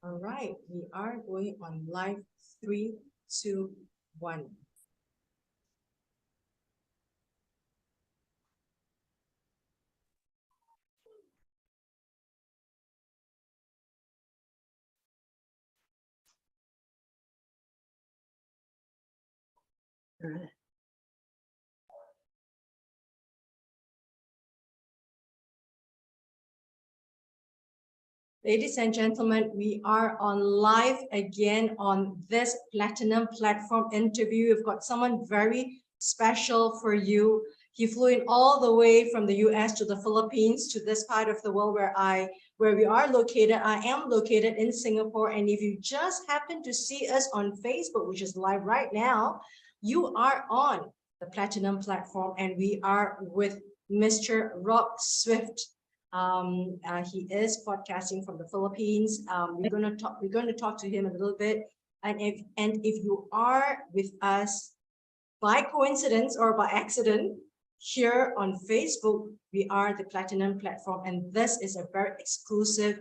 All right, we are going on live. Three, two, one. All right. Ladies and gentlemen, we are on live again on this Platinum platform interview. We've got someone very special for you. He flew in all the way from the US to the Philippines to this part of the world where we are located. I am located in Singapore. And if you just happen to see us on Facebook, which is live right now, you are on the Platinum platform and we are with Mr. Rob Swift. He is podcasting from the Philippines. We're going to talk to him a little bit. And if you are with us by coincidence or by accident here on Facebook, we are the Platinum platform, and this is a very exclusive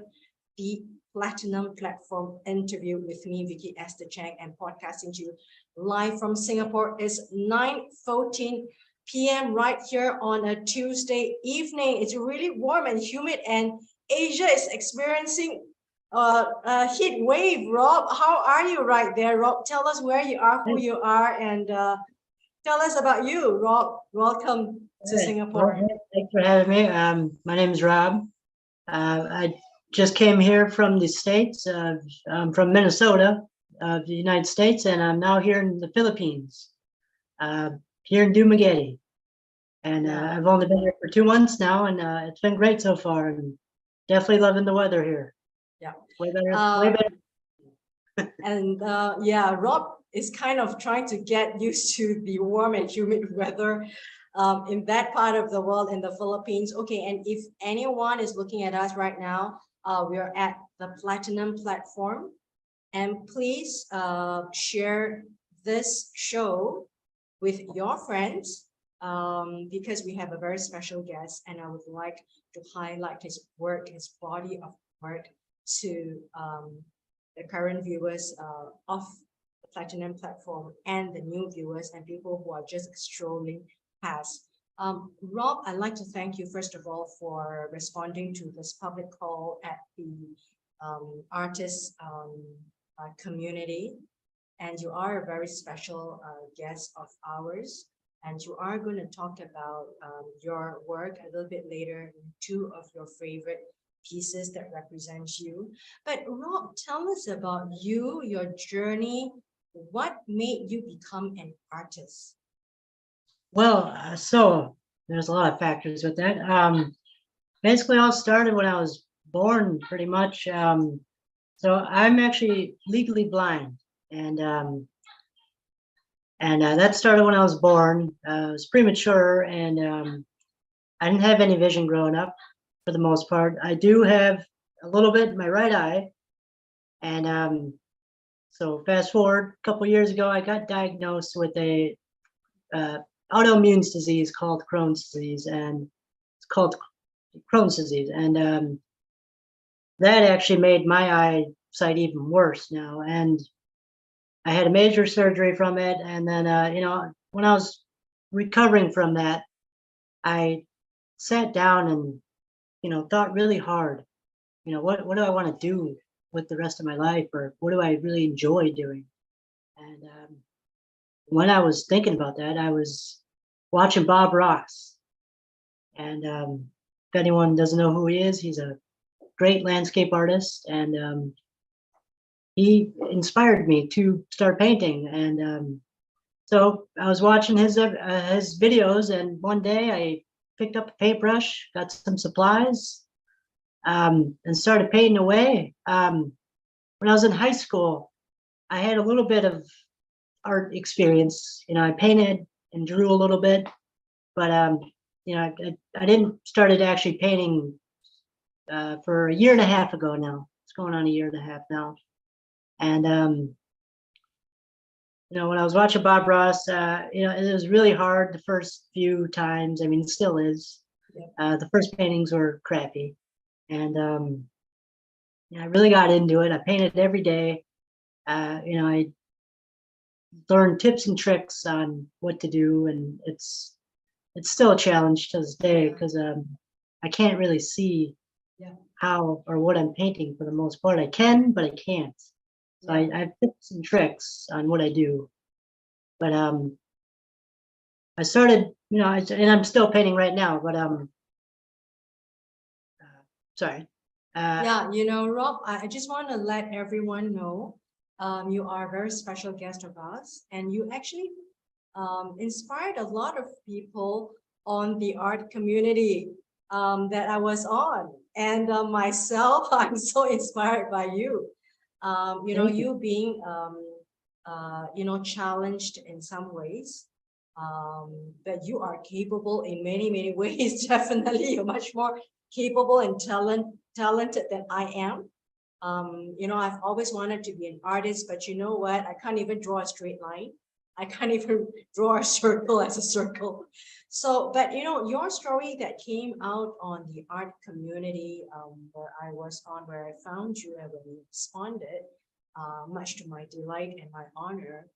the Platinum platform interview with me, Vicky Esther Chang, and podcasting to you live from Singapore. Is 9:14 p.m. right here on a Tuesday evening. It's really warm and humid, and Asia is experiencing a heat wave. Rob, how are you right there? Rob, tell us where you are, who you are, and tell us about you. Rob, welcome to Singapore. Well, thanks for having me. My name is Rob. I just came here from the States. I'm from Minnesota, the United States, and I'm now here in the Philippines, here in Dumaguete. And I've only been here for 2 months now, and it's been great so far. And definitely loving the weather here. Yeah, way better. Way better. And yeah, Rob is kind of trying to get used to the warm and humid weather in that part of the world, in the Philippines. Okay, and if anyone is looking at us right now, we are at the Platinum platform, and please share this show with your friends because we have a very special guest, and I would like to highlight his work, his body of work to the current viewers of the Platinum platform and the new viewers and people who are just strolling past. Rob, I'd like to thank you first of all for responding to this public call at the artist community. And you are a very special guest of ours. And you are going to talk about your work a little bit later, two of your favorite pieces that represent you. But Rob, tell us about you, your journey. What made you become an artist? Well, so there's a lot of factors with that. Basically, all started when I was born, pretty much. So I'm actually legally blind, and that started when I was born. I was premature, and I didn't have any vision growing up, for the most part. I do have a little bit in my right eye, and so fast forward a couple years ago, I got diagnosed with a autoimmune disease called Crohn's disease, and it's called Crohn's disease, and that actually made my eyesight even worse now. And I had a major surgery from it, and then when I was recovering from that, I sat down and thought really hard. What do I want to do with the rest of my life, or what do I really enjoy doing? And when I was thinking about that, I was watching Bob Ross. And if anyone doesn't know who he is, he's a great landscape artist, and he inspired me to start painting. And so I was watching his videos, and one day I picked up a paintbrush, got some supplies, and started painting away. When I was in high school, I had a little bit of art experience. I painted and drew a little bit, but I didn't started actually painting for a year and a half ago now. It's going on a year and a half now. And when I was watching Bob Ross, it was really hard the first few times. I mean, it still is. The first paintings were crappy, and I really got into it. I painted every day. I learned tips and tricks on what to do, and it's still a challenge to this day because I can't really see Yeah. how or what I'm painting for the most part. I can, but I can't. So I have tips and tricks on what I do. But I started, and I'm still painting right now. But sorry. Yeah, Rob, I just want to let everyone know you are a very special guest of ours, and you actually inspired a lot of people on the art community that I was on. And myself, I'm so inspired by you. Thank you. You being, challenged in some ways, that you are capable in many, many ways. Definitely, you're much more capable and talented than I am. I've always wanted to be an artist, but you know what? I can't even draw a straight line. I can't even draw a circle as a circle. So, but your story that came out on the art community, where I was on, where I found you and when you responded, much to my delight and my honor,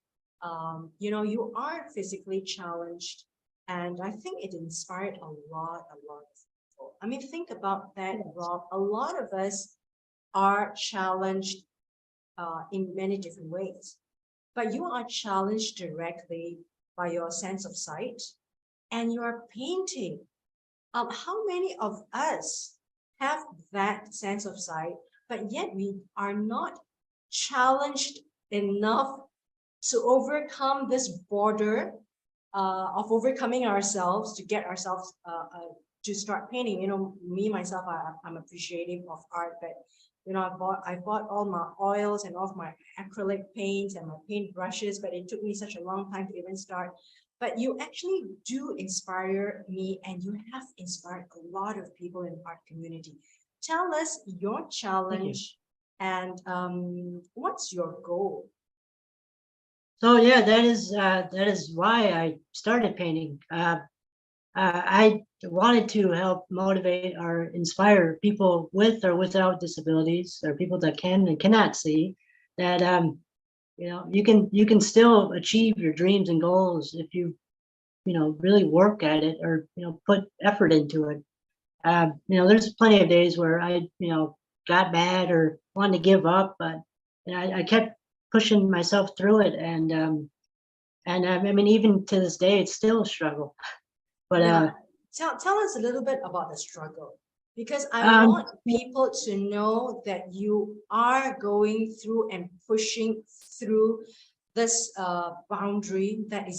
you are physically challenged. And I think it inspired a lot of people. I mean, think about that, Rob. A lot of us are challenged in many different ways. But you are challenged directly by your sense of sight and you are painting. How many of us have that sense of sight, but yet we are not challenged enough to overcome this border of overcoming ourselves to get ourselves to start painting. Me myself, I'm appreciative of art, but I bought all my oils and all of my acrylic paints and my paint brushes, but it took me such a long time to even start. But you actually do inspire me, and you have inspired a lot of people in the art community. Tell us your challenge and what's your goal? So yeah, that is why I started painting. I wanted to help motivate or inspire people with or without disabilities, or people that can and cannot see, that you can still achieve your dreams and goals if you really work at it, or put effort into it. There's plenty of days where I got mad or wanted to give up, but I kept pushing myself through it, and I mean, even to this day, it's still a struggle. But Yeah, tell us a little bit about the struggle, because I um, want people to know that you are going through and pushing through this boundary that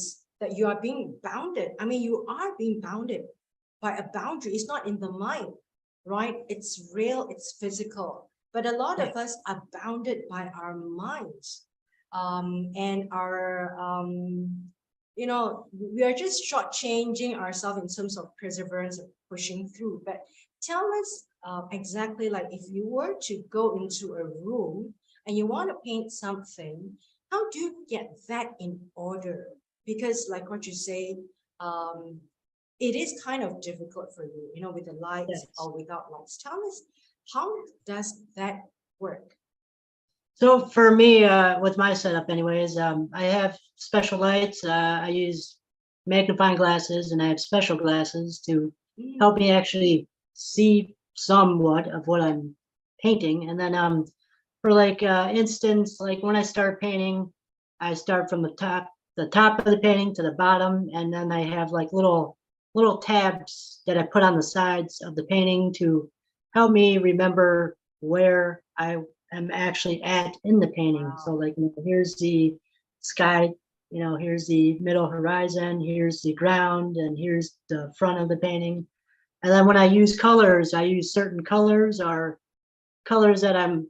you are being bounded. I mean, you are being bounded by a boundary. It's not in the mind, right? It's real, it's physical. But a lot yeah, of us are bounded by our minds, and our we are just shortchanging ourselves in terms of perseverance and pushing through. But tell us exactly, like, if you were to go into a room and you want to paint something, how do you get that in order? Because, like what you say, um, it is kind of difficult for you, with the lights yes. or without lights. Tell us, how does that work? So for me, with my setup, anyways, I have special lights. I use magnifying glasses, and I have special glasses to help me actually see somewhat of what I'm painting. And then for like instance, like when I start painting, I start from the top of the painting to the bottom, and then I have like little tabs that I put on the sides of the painting to help me remember where I am actually at in the painting. So Wow. like, here's the sky, here's the middle horizon, here's the ground, and here's the front of the painting. And then when I use colors, I use certain colors or colors that I'm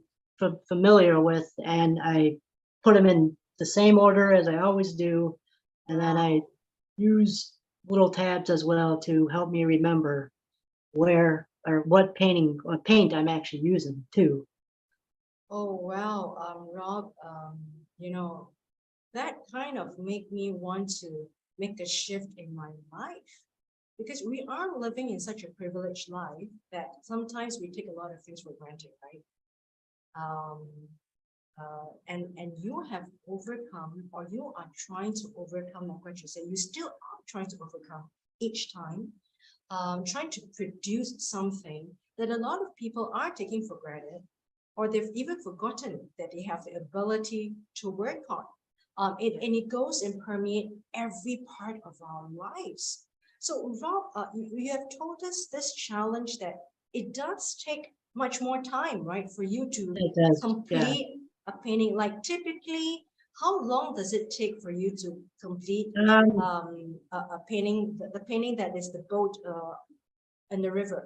familiar with, and I put them in the same order as I always do. And then I Wow. use little tabs as well to help me remember where or what paint I'm actually using too. Oh, wow, Rob, that kind of make me want to make a shift in my life, because we are living in such a privileged life that sometimes we take a lot of things for granted, right? um, and you have overcome, or you are trying to overcome, like what you say, you still are trying to overcome each time, trying to produce something that a lot of people are taking for granted, or they've even forgotten that they have the ability to work on. And it goes and permeate every part of our lives. So Rob, you have told us this challenge that it does take much more time, right, for you to It does. Yeah. complete a painting. Like typically, how long does it take for you to complete a painting, the painting that is the boat in the river,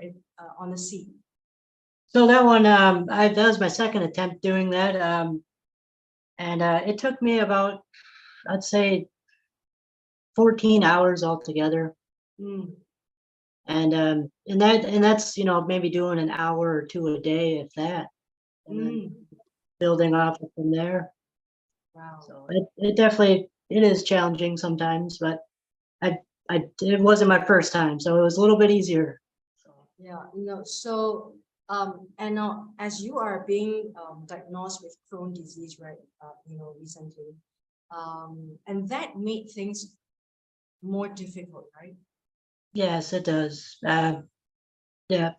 on the sea? So that one, that was my second attempt doing that. And it took me about, I'd say 14 hours altogether. Mm, And that's, maybe doing an hour or two a day, if that, and then mm, building off it from there. wow. So it definitely, it is challenging sometimes, but it wasn't my first time, so it was a little bit easier. So, Yeah, so and now as you are being diagnosed with Crohn's disease, right, recently, and that made things more difficult, right? yes, it does. Yeah, it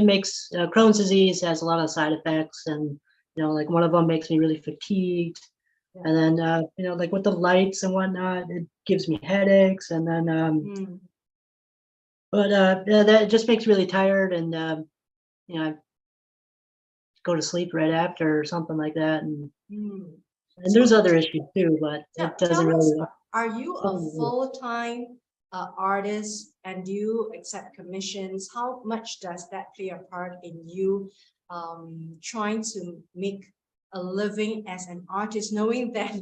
makes Crohn's disease has a lot of side effects, and like one of them makes me really fatigued, Yeah. and then like with the lights and whatnot, it gives me headaches, and then Mm, but yeah, that just makes me really tired, and I go to sleep right after or something like that, mm. and there's So other issues too, but it doesn't tell us, really. are you a full-time artist, and do you accept commissions? How much does that play a part in you trying to make a living as an artist, knowing that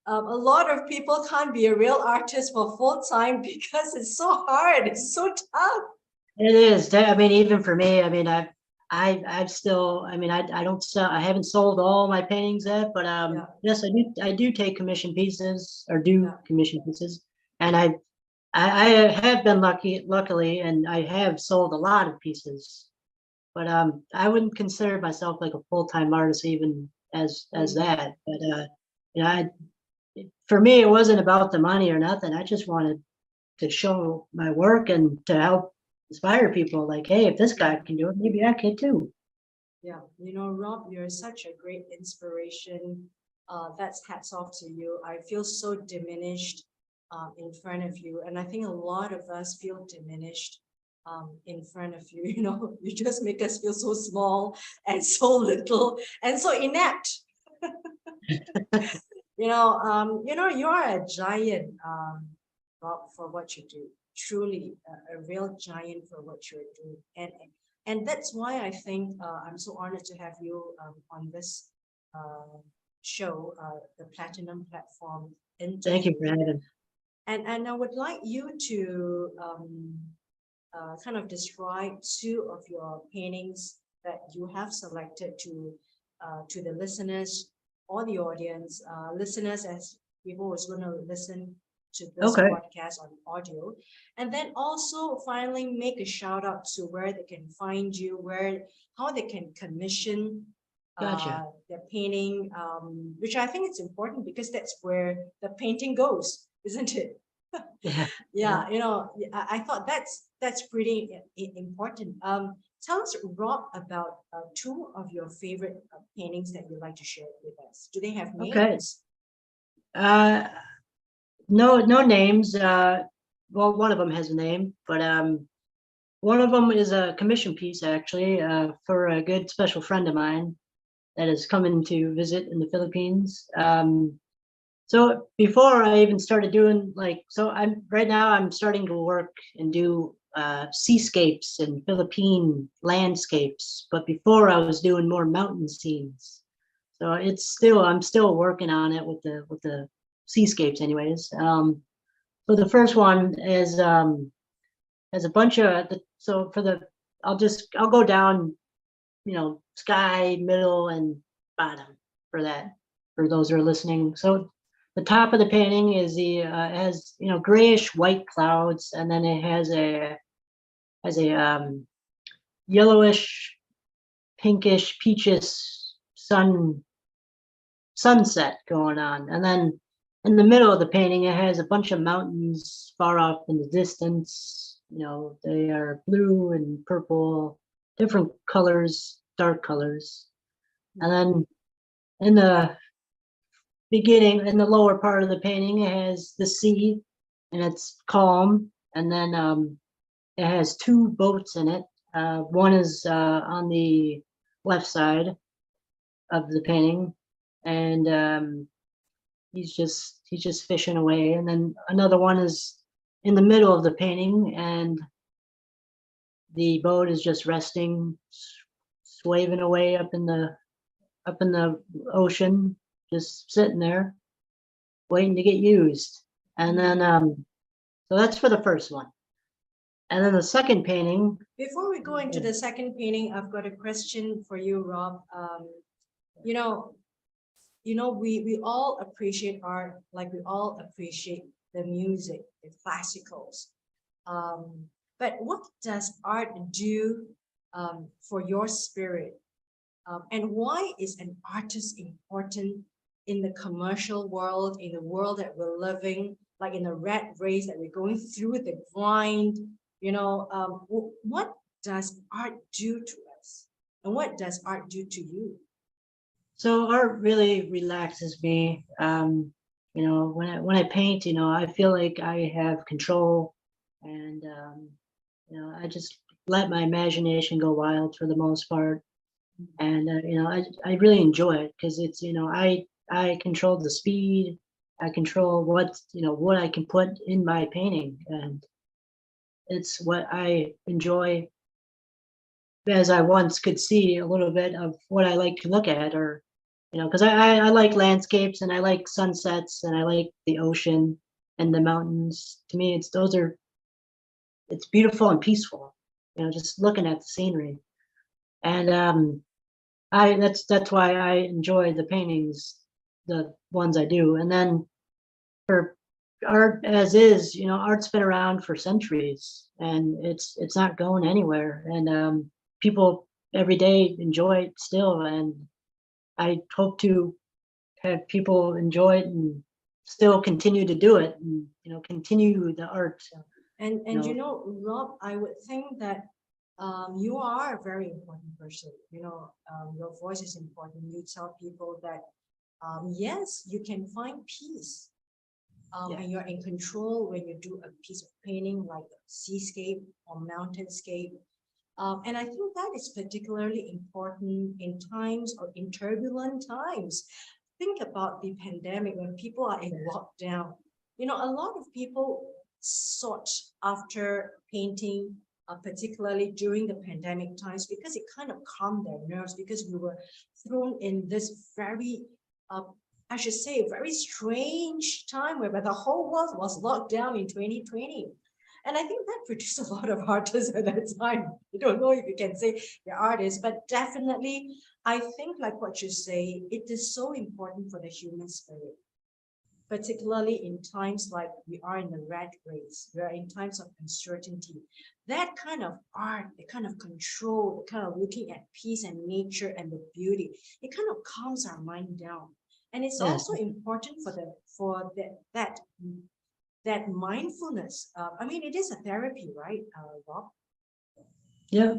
a lot of people can't be a real artist for full-time because it's so hard, it's so tough. It is. I mean, even for me, I mean, I've still, I mean, I don't sell, I haven't sold all my paintings yet, but Yeah, yes, I do take commission pieces, or do yeah. commission pieces, and I have been luckily, and I have sold a lot of pieces, but I wouldn't consider myself like a full-time artist even as Mm, that, but for me, it wasn't about the money or nothing. I just wanted to show my work and to help inspire people, like, hey, if this guy can do it, maybe I can too. yeah, Rob, you're such a great inspiration. That's hats off to you. I feel so diminished in front of you. And I think a lot of us feel diminished in front of you. You just make us feel so small and so little and so inept. You are a giant, Rob, for what you do. Truly a real giant for what you're doing. And that's why I think I'm so honored to have you on this uh, show, the Platinum Platform Thank you interview. for having. And I would like you to kind of describe two of your paintings that you have selected to the listeners or the audience, listeners, as people was going to listen to this Okay, podcast on audio, and then also finally make a shout out to where they can find you, how they can commission gotcha. their painting, which I think it's important because that's where the painting goes, isn't it? Yeah, yeah. Yeah, I thought that's pretty important. Tell us, Rob, about two of your favorite paintings that you'd like to share with us. Do they have Okay. names? Uh, no names. Well, one of them has a name, but one of them is a commission piece actually, for a good special friend of mine that is coming to visit in the Philippines. So before I even started doing, so I'm starting to work and do seascapes and Philippine landscapes, but before I was doing more mountain scenes. So I'm still working on it with the seascapes anyways. So the first one is has a bunch of so for the I'll go down, sky, middle, and bottom for that, for those who are listening. So the top of the painting is has grayish white clouds, and then it has a yellowish pinkish, peachish sunset going on. And then in the middle of the painting, it has a bunch of mountains far off in the distance. They are blue and purple, different colors, dark colors. And then in the beginning, in the lower part of the painting, it has the sea, and it's calm. And then it has two boats in it. One is on the left side of the painting, and he's just fishing away. And then another one is in the middle of the painting, and the boat is just resting, swaving away up in the ocean, just sitting there, waiting to get used. And then so that's for the first one. And then the second painting. Before we go into the second painting, I've got a question for you, Rob. We all appreciate art, like we all appreciate the music, the classicals. But what does art do for your spirit? And why is an artist important in the commercial world, in the world that we're living, like in the rat race that we're going through, the grind? What does art do to us? And what does art do to you? So art really relaxes me. When I paint, I feel like I have control, and I just let my imagination go wild for the most part. And I really enjoy it because it's I control the speed, I control what I can put in my painting, and it's what I enjoy. As I once could see a little bit of what I like to look at, or because I like landscapes, and I like sunsets, and I like the ocean and the mountains. To me, it's beautiful and peaceful, just looking at the scenery. And that's why I enjoy the paintings, the ones I do. And then for art as is, art's been around for centuries, and it's not going anywhere. And people every day enjoy it still, and I hope to have people enjoy it and still continue to do it, and continue the art. And Rob, I would think that you are a very important person. Your voice is important. You tell people that yes, you can find peace, and you're in control when you do a piece of painting like a seascape or mountainscape. And I think that is particularly important in times or in turbulent times. Think about the pandemic when people are in lockdown. A lot of people sought after painting, particularly during the pandemic times, because it kind of calmed their nerves, because we were thrown in this very, I should say, very strange time where the whole world was locked down in 2020. And I think that produced a lot of artists at that time. I don't know if you can say they're artists, but definitely, I think like what you say, it is so important for the human spirit, particularly in times like we are in the rat race, we are in times of uncertainty. That kind of art, the kind of control, the kind of looking at peace and nature and the beauty, it kind of calms our mind down. And it's also important for that mindfulness. It is a therapy, right, Rob? Yeah,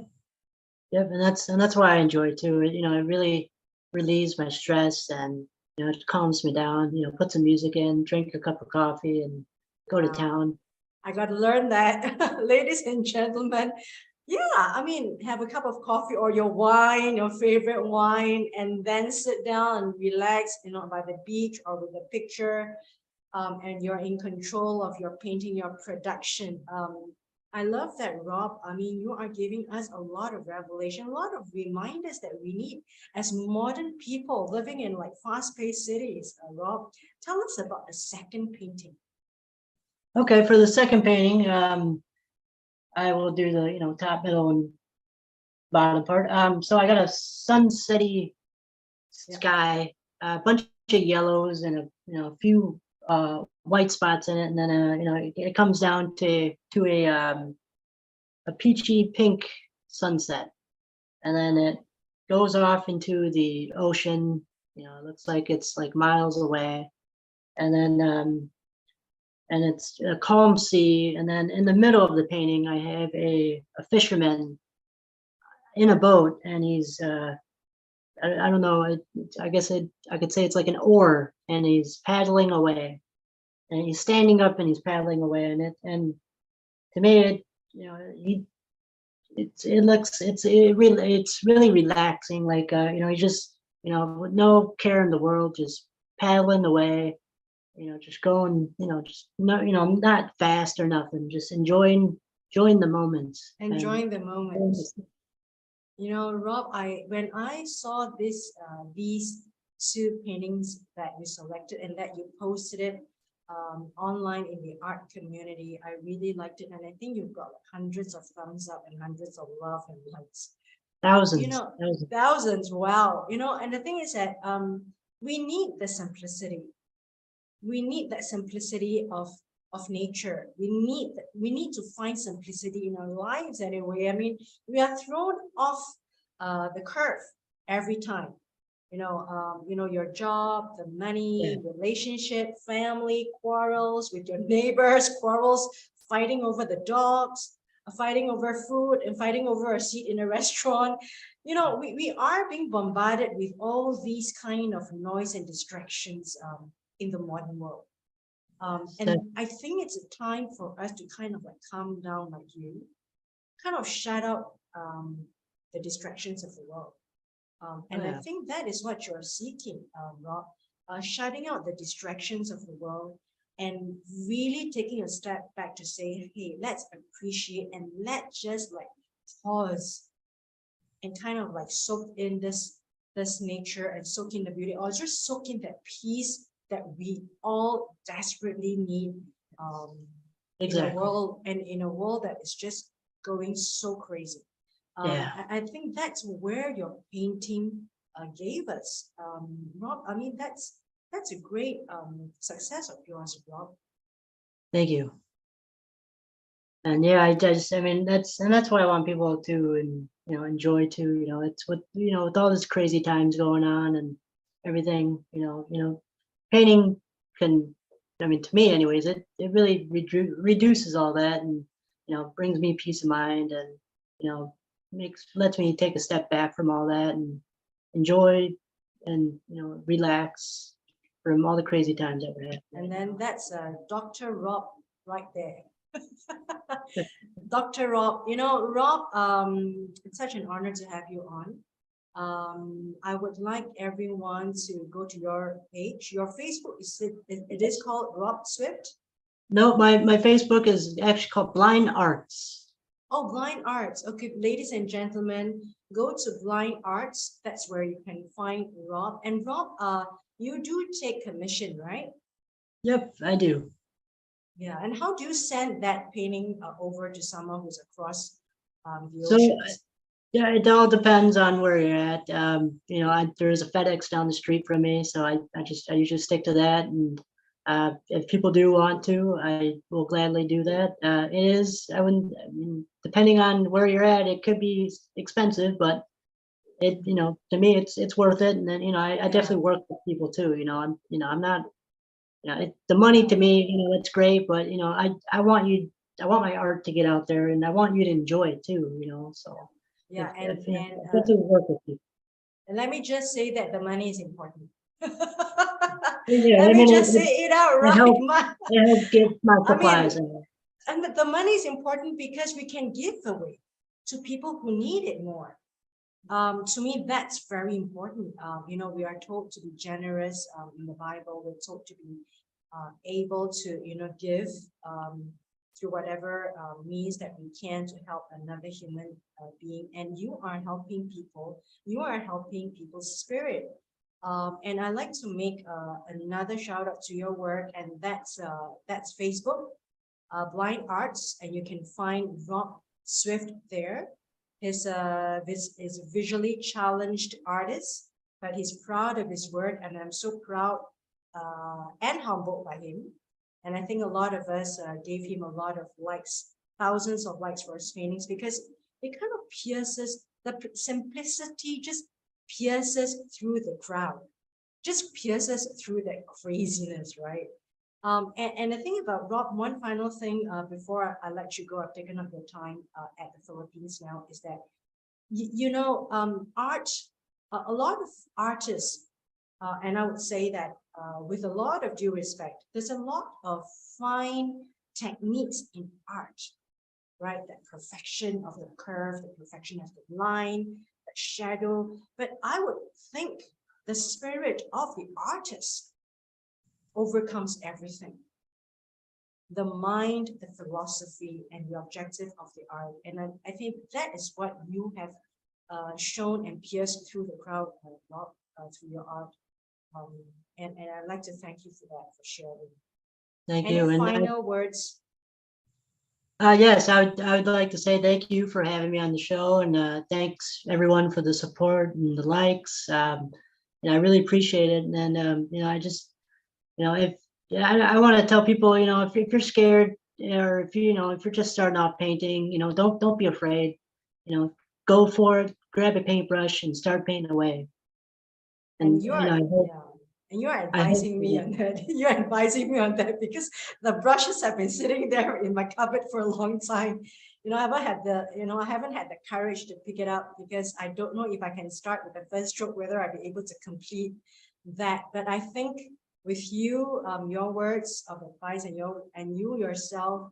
and that's why I enjoy it too. It really relieves my stress, and it calms me down. Put some music in, drink a cup of coffee, and go to town. I got to learn that, ladies and gentlemen. Yeah, have a cup of coffee or your wine, your favorite wine, and then sit down and relax, by the beach or with a picture. And you're in control of your painting, your production. I love that, Rob. You are giving us a lot of revelation, a lot of reminders that we need as modern people living in like fast-paced cities. Rob, tell us about the second painting. Okay, for the second painting, I will do the top, middle, and bottom part. So I got a sunsetty sky, a bunch of yellows, and a few white spots in it, and then it comes down to a peachy pink sunset, and then goes off into the ocean. You know, it looks like it's like miles away, and then and it's a calm sea. And then in the middle of the painting, I have a fisherman in a boat, and he's I don't know. I guess I could say it's like an oar, and he's paddling away, and he's standing up and he's paddling away, and to me, it's really relaxing. Like he just with no care in the world, just paddling away. Just going. Just not fast or nothing. Just enjoying the moments. Enjoying the moments. Rob, when I saw these two paintings that you selected and that you posted it online in the art community, I really liked it, and I think you've got like hundreds of thumbs up and hundreds of love and likes. Thousands. Thousands. Wow. And the thing is that we need the simplicity. We need that simplicity of nature. We need to find simplicity in our lives anyway. I mean, we are thrown off the curve every time. Your job, the money, relationship, family, quarrels with your neighbors, quarrels, fighting over the dogs, fighting over food, and fighting over a seat in a restaurant. We are being bombarded with all these kind of noise and distractions in the modern world. And I think it's a time for us to kind of like calm down, like you, kind of shut out the distractions of the world. And I think that is what you're seeking, Rob, shutting out the distractions of the world and really taking a step back to say, hey, let's appreciate and let's just like pause and kind of like soak in this nature and soak in the beauty, or just soak in that peace that we all desperately need Exactly. in a world that is just going so crazy. I think that's where your painting gave us, Rob. I mean, that's a great success of yours, Rob. Thank you. And yeah, I mean, that's why I want people to enjoy too. It's with all this crazy times going on and everything. Painting can, I mean, to me anyways, it really reduces all that, and brings me peace of mind, and lets me take a step back from all that and enjoy and relax from all the crazy times that we're having. And then that's Dr. Rob right there. Dr. Rob, Rob, it's such an honor to have you on. I would like everyone to go to your page. Your Facebook it is called Rob Swift. No, my Facebook is actually called Blind Arts. Oh, Blind Arts. Okay, ladies and gentlemen, go to Blind Arts. That's where you can find Rob. And Rob, you do take commission, right? Yep, I do. Yeah, and how do you send that painting over to someone who's across the So oceans? yeah, it all depends on where you're at. There's a FedEx down the street from me, so I usually stick to that. And if people do want to, I will gladly do that. I mean, depending on where you're at, it could be expensive, but to me, it's worth it. And then, I definitely work with people too. I'm not, the money to me, it's great, but I want my art to get out there, and I want you to enjoy it too. So Yeah, and definitely work with people. and let me just say that the money is important. Yeah, Let I me mean, just say it out right. it helps get my supplies. And the money is important because we can give away to people who need it more. To me, that's very important. We are told to be generous in the Bible. We're told to be able to, give through whatever means that we can to help another human being. And you are helping people. You are helping people's spirit. And I like to make another shout out to your work, and that's Facebook, Blind Arts, and you can find Rob Swift there. He's a visually challenged artist, but he's proud of his work, and I'm so proud and humbled by him. And I think a lot of us gave him a lot of likes, thousands of likes for his paintings, because it kind of pierces the simplicity, just pierces through the crowd, just pierces through that craziness, right? And the thing about Rob, one final thing before I let you go, I've taken up your time at the Philippines now, is that, art, a lot of artists, and I would say that with a lot of due respect, there's a lot of fine techniques in art, right? That perfection of the curve, the perfection of the line, the shadow. But I would think the spirit of the artist overcomes everything. The mind, the philosophy, and the objective of the art. And I think that is what you have shown and pierced through the crowd, Rob, through your art. And I'd like to thank you for that, for sharing. Thank Any you. And final words? yes, I would like to say thank you for having me on the show, and thanks everyone for the support and the likes. And I really appreciate it. And I just, if I want to tell people, if you're scared, or if if you're just starting off painting, don't be afraid. Go for it. Grab a paintbrush and start painting away. And you are, I hope, and you are I hope advising me on that. You're advising me on that because the brushes have been sitting there in my cupboard for a long time. I haven't had the courage to pick it up because I don't know if I can start with the first stroke, whether I'll be able to complete that. But I think with you, your words of advice and you yourself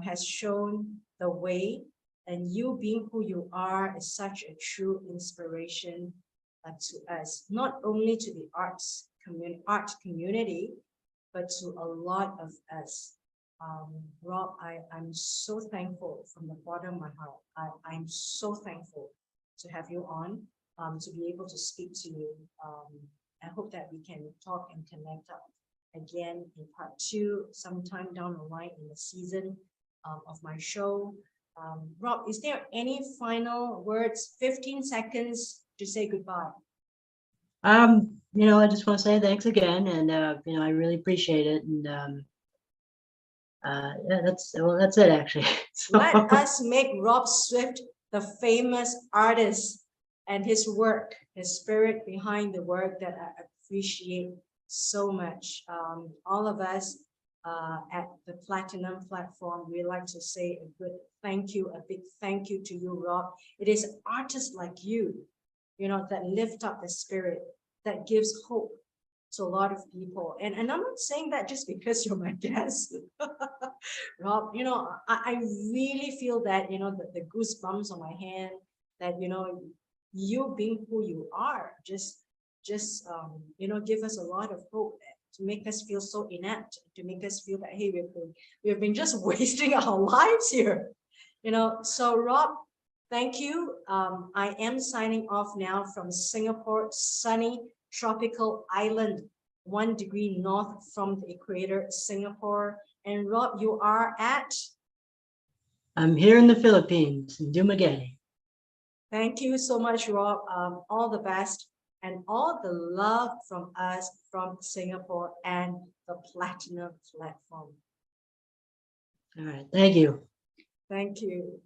has shown the way, and you being who you are is such a true inspiration to us, not only to the art community, but to a lot of us. Rob, I'm so thankful from the bottom of my heart. I'm so thankful to have you on, to be able to speak to you. I hope that we can talk and connect up again in part 2 sometime down the line in the season of my show. Rob, is there any final words? 15 seconds to say goodbye. I just want to say thanks again, and I really appreciate it. And yeah, that's it actually. Let us make Rob Swift the famous artist, and his work, his spirit behind the work that I appreciate so much. All of us at the Platinum platform, we like to say a big thank you to you, Rob. It is artists like you, that lift up the spirit, that gives hope to a lot of people. And I'm not saying that just because you're my guest, Rob. I really feel that, the goosebumps on my hand, that, you being who you are, just give us a lot of hope, to make us feel so inept, to make us feel that, hey, we've been just wasting our lives here. So Rob, thank you. I am signing off now from Singapore, sunny tropical island, 1 degree north from the equator, Singapore. And Rob, you are at? I'm here in the Philippines, in Dumaguete. Thank you so much, Rob. All the best and all the love from us from Singapore and the Platinum platform. All right, thank you. Thank you.